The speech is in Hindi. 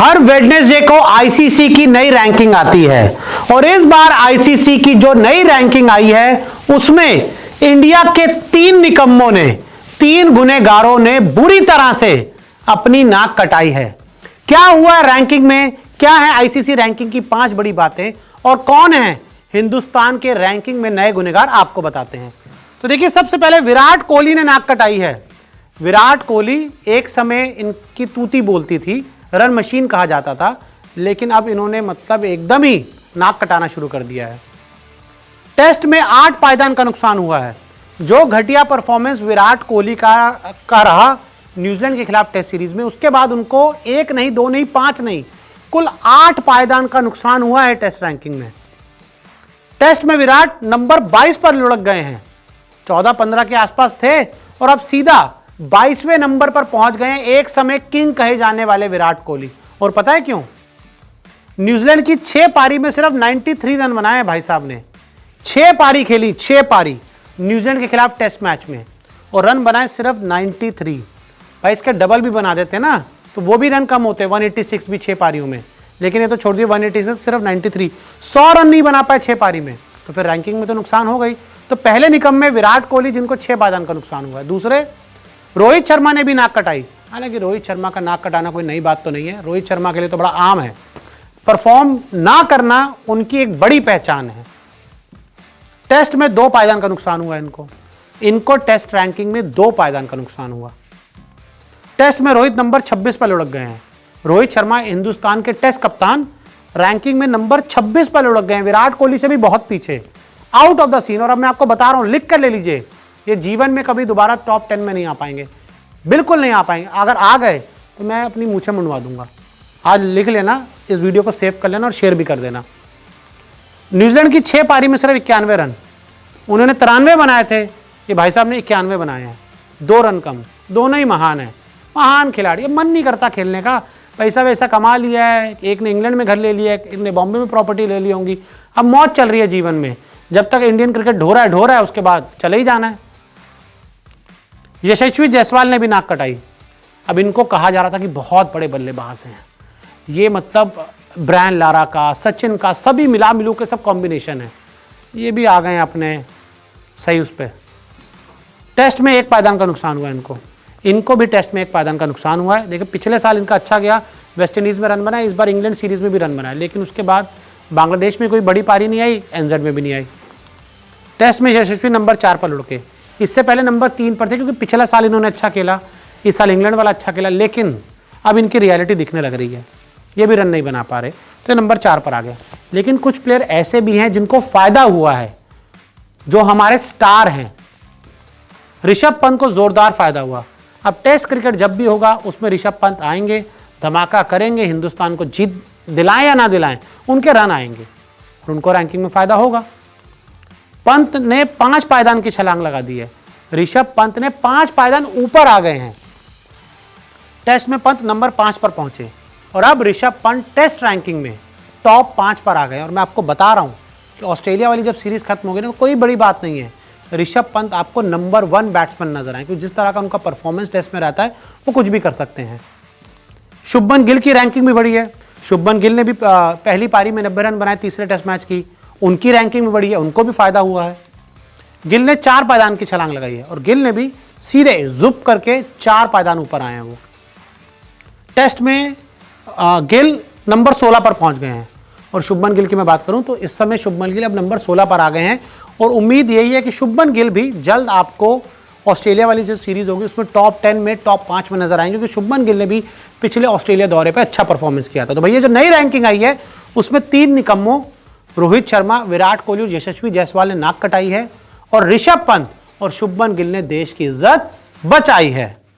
हर वेडनेसडे को आईसीसी की नई रैंकिंग आती है और इस बार आईसीसी की जो नई रैंकिंग आई है उसमें इंडिया के 3 निकम्मों ने, 3 गुनहगारों ने बुरी तरह से अपनी नाक कटाई है। क्या हुआ है रैंकिंग में, क्या है आईसीसी रैंकिंग की 5 बड़ी बातें और कौन है हिंदुस्तान के रैंकिंग में नए गुनहगार, आपको बताते हैं। तो देखिए, सबसे पहले विराट कोहली ने नाक कटाई है। विराट कोहली एक समय इनकी तूती बोलती थी, रन मशीन कहा जाता था, लेकिन अब इन्होंने मतलब एकदम ही नाक कटाना शुरू कर दिया है। टेस्ट में 8 पायदान का नुकसान हुआ है। जो घटिया परफॉर्मेंस विराट कोहली का रहा न्यूजीलैंड के खिलाफ टेस्ट सीरीज में, उसके बाद उनको 1 नहीं, 2 नहीं, 5 नहीं, कुल 8 पायदान का नुकसान हुआ है टेस्ट रैंकिंग में। टेस्ट में विराट नंबर 22 पर लुढ़क गए हैं। 14-15 के आसपास थे और अब सीधा 22वें नंबर पर पहुंच गए हैं। एक समय किंग कहे जाने वाले विराट कोहली। और पता है क्यों? न्यूजीलैंड की 6 पारी में सिर्फ 93 रन बनाए भाई साहब ने। 6 पारी खेली, 6 पारी न्यूजीलैंड के खिलाफ टेस्ट मैच में, और रन बनाए सिर्फ 93। भाई इसके डबल भी बना देते ना तो वो भी रन कम होते, 186 भी 6 पारियों में, लेकिन ये तो छोड़ दिए 186, सिर्फ 93। 100 रन नहीं बना पाए 6 पारी में, तो फिर रैंकिंग में तो नुकसान हो गई। तो पहले निकम में विराट कोहली, जिनको 6 पायदान का नुकसान हुआ है। दूसरे, रोहित शर्मा ने भी नाक कटाई। हालांकि रोहित शर्मा का नाक कटाना कोई नई बात तो नहीं है, रोहित शर्मा के लिए तो बड़ा आम है। परफॉर्म ना करना उनकी एक बड़ी पहचान है। टेस्ट में 2 पायदान का नुकसान हुआ इनको टेस्ट रैंकिंग में 2 पायदान का नुकसान हुआ। टेस्ट में रोहित नंबर 26 पर लुढ़क गए हैं। रोहित शर्मा हिंदुस्तान के टेस्ट कप्तान रैंकिंग में नंबर 26 पर लुढ़क गए हैं, विराट कोहली से भी बहुत पीछे, आउट ऑफ द सीन। और अब मैं आपको बता रहा हूं, लिख कर ले लीजिए, ये जीवन में कभी दोबारा टॉप 10 में नहीं आ पाएंगे, बिल्कुल नहीं आ पाएंगे। अगर आ गए तो मैं अपनी मूंछें मुंडवा दूंगा। आज लिख लेना, इस वीडियो को सेव कर लेना और शेयर भी कर देना। न्यूजीलैंड की 6 पारी में सिर्फ 91 रन, उन्होंने 93 बनाए थे, ये भाई साहब ने 91 बनाए हैं, 2 रन कम। दोनों ही महान है, महान खिलाड़ी। मन नहीं करता खेलने का, पैसा वैसा कमा लिया है, एक ने इंग्लैंड में घर ले लिया है, एक ने बॉम्बे में प्रॉपर्टी ले ली होंगी, अब मौज चल रही है जीवन में। जब तक इंडियन क्रिकेट ढो रहा है उसके बाद चले ही जाना है। यशस्वी जायसवाल ने भी नाक कटाई। अब इनको कहा जा रहा था कि बहुत बड़े बल्लेबाज हैं, ये मतलब ब्रायन लारा का, सचिन का, सभी मिला मिलू के सब कॉम्बिनेशन है। ये भी आ गए अपने सही उस पर। टेस्ट में 1 पायदान का नुकसान हुआ इनको भी टेस्ट में 1 पायदान का नुकसान हुआ है। देखिए, पिछले साल इनका अच्छा गया, वेस्ट इंडीज़ में रन बनाए, इस बार इंग्लैंड सीरीज में भी रन बनाए, लेकिन उसके बाद बांग्लादेश में कोई बड़ी पारी नहीं आई, एनजेड में भी नहीं आई। टेस्ट में यशस्वी नंबर 4 पर लुढ़के, इससे पहले नंबर 3 पर थे, क्योंकि पिछला साल इन्होंने अच्छा खेला, इस साल इंग्लैंड वाला अच्छा खेला, लेकिन अब इनकी रियलिटी दिखने लग रही है, ये भी रन नहीं बना पा रहे, तो नंबर 4 पर आ गया। लेकिन कुछ प्लेयर ऐसे भी हैं जिनको फायदा हुआ है, जो हमारे स्टार हैं। ऋषभ पंत को जोरदार फायदा हुआ। अब टेस्ट क्रिकेट जब भी होगा उसमें ऋषभ पंत आएंगे, धमाका करेंगे, हिंदुस्तान को जीत दिलाएं या ना दिलाएं, उनके रन आएंगे और उनको रैंकिंग में फायदा होगा। पंत ने 5 पायदान की छलांग लगा दी है, ऋषभ पंत ने 5 पायदान ऊपर आ गए हैं। टेस्ट में पंत नंबर 5 पर पहुंचे और अब ऋषभ पंत टेस्ट रैंकिंग में टॉप 5 पर आ गए। और मैं आपको बता रहा हूं कि ऑस्ट्रेलिया वाली जब सीरीज खत्म हो गई ना, तो कोई बड़ी बात नहीं है, ऋषभ पंत आपको नंबर 1 बैट्समैन नजर आए, क्योंकि जिस तरह का उनका परफॉर्मेंस टेस्ट में रहता है वो कुछ भी कर सकते हैं। शुभमन गिल की रैंकिंग भी बढ़ी है। शुभमन गिल ने भी पहली पारी में 90 रन बनाए तीसरे टेस्ट मैच की, उनकी रैंकिंग भी बढ़ी है, उनको भी फायदा हुआ है। गिल ने 4 पायदान की छलांग लगाई है और गिल ने भी सीधे जुप करके 4 पायदान ऊपर आए हैं वो। टेस्ट में गिल नंबर 16 पर पहुंच गए हैं और शुभमन गिल की मैं बात करूं तो इस समय शुभमन गिल अब नंबर 16 पर आ गए हैं और उम्मीद यही है कि शुभमन गिल भी जल्द आपको ऑस्ट्रेलिया वाली जो सीरीज होगी उसमें टॉप 10 में, टॉप 5 में नजर आएंगे, क्योंकि शुभमन गिल ने भी पिछले ऑस्ट्रेलिया दौरे पे अच्छा परफॉर्मेंस किया था। तो भैया, जो नई रैंकिंग आई है उसमें 3 निकम्मों रोहित शर्मा, विराट कोहली और यशस्वी जायसवाल ने नाक कटाई है और ऋषभ पंत और शुभमन गिल ने देश की इज्जत बचाई है।